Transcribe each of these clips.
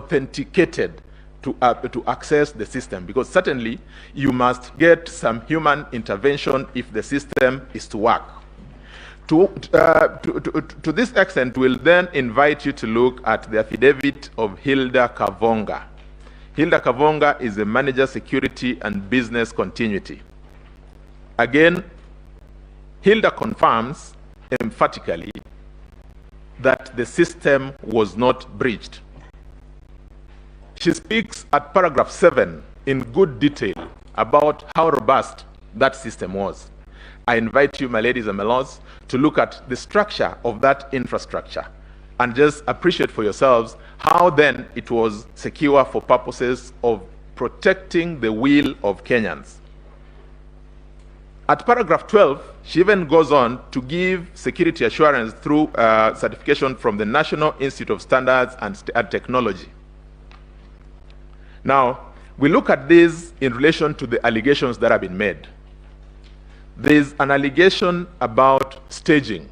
authenticated to access the system, because certainly you must get some human intervention if the system is to work. To this extent, we'll then invite you to look at the affidavit of Hilda Kavonga. Hilda Kavonga is the manager security and business continuity. Again, Hilda confirms emphatically that the system was not breached. She speaks at paragraph 7 in good detail about how robust that system was. I invite you, my ladies and my lords, to look at the structure of that infrastructure and just appreciate for yourselves how then it was secure for purposes of protecting the will of Kenyans. At paragraph 12, she even goes on to give security assurance through certification from the National Institute of Standards and Technology. Now, we look at this in relation to the allegations that have been made. There's an allegation about staging.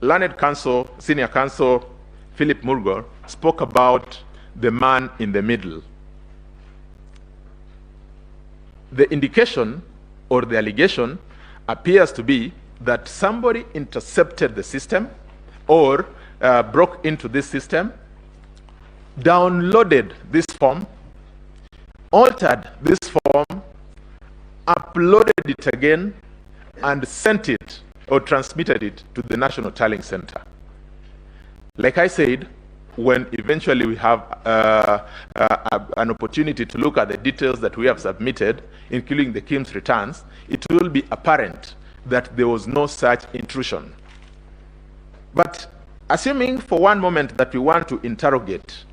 Learned counsel, senior counsel, Philip Murgor, spoke about the man in the middle. The indication or the allegation appears to be that somebody intercepted the system or broke into this system, downloaded this form, altered this form, uploaded it again, and sent it or transmitted it to the National Tallying Center. Like I said, when eventually we have an opportunity to look at the details that we have submitted, including the KIMS returns, it will be apparent that there was no such intrusion. But assuming for one moment that we want to interrogate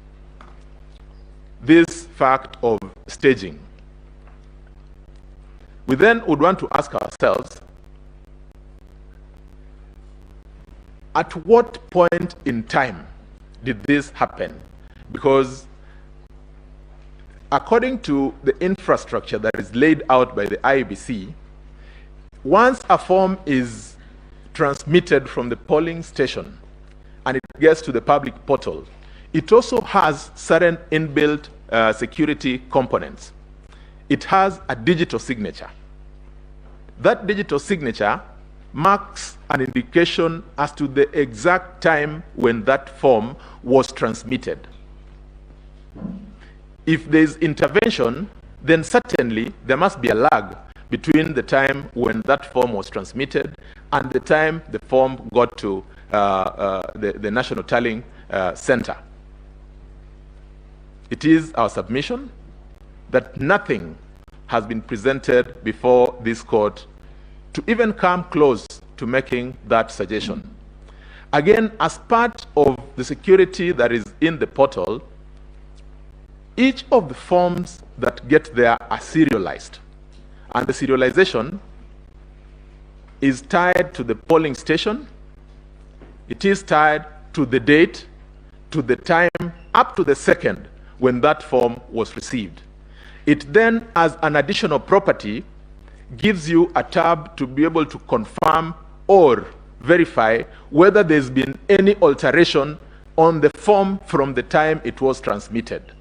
this fact of staging, we then would want to ask ourselves, at what point in time did this happen? Because according to the infrastructure that is laid out by the IEBC, once a form is transmitted from the polling station and it gets to the public portal, it also has certain inbuilt security components. It has a digital signature. That digital signature marks an indication as to the exact time when that form was transmitted. If there's intervention, then certainly there must be a lag between the time when that form was transmitted and the time the form got to the National Tallying Center. It is our submission that nothing has been presented before this court to even come close to making that suggestion. Again, as part of the security that is in the portal, each of the forms that get there are serialized. And the serialization is tied to the polling station. It is tied to the date, to the time, up to the second when that form was received. It then, as an additional property, gives you a tab to be able to confirm or verify whether there's been any alteration on the form from the time it was transmitted.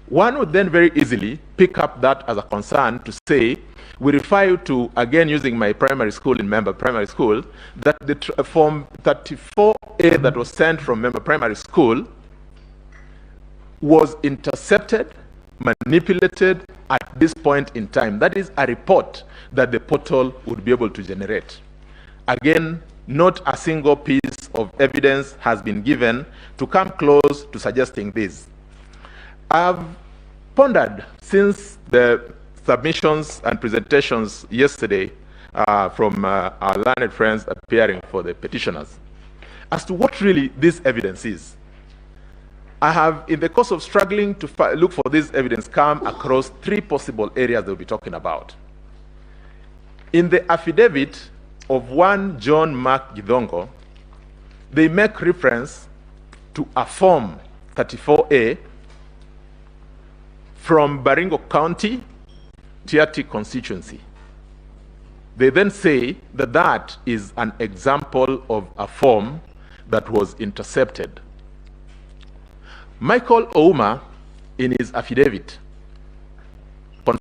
One would then very easily pick up that as a concern to say, we refer you to, again using my primary school in Member Primary School, that the form 34A that was sent from Member Primary School was intercepted, manipulated at this point in time. That is a report that the portal would be able to generate. Again, not a single piece of evidence has been given to come close to suggesting this. I've pondered since the submissions and presentations yesterday from our learned friends appearing for the petitioners as to what really this evidence is. I have, in the course of struggling to look for this evidence, come across three possible areas they'll be talking about. In the affidavit of one John Mark Gidongo, they make reference to a form 34A from Baringo County, Tiaty constituency. They then say that that is an example of a form that was intercepted. Michael Ouma, in his affidavit,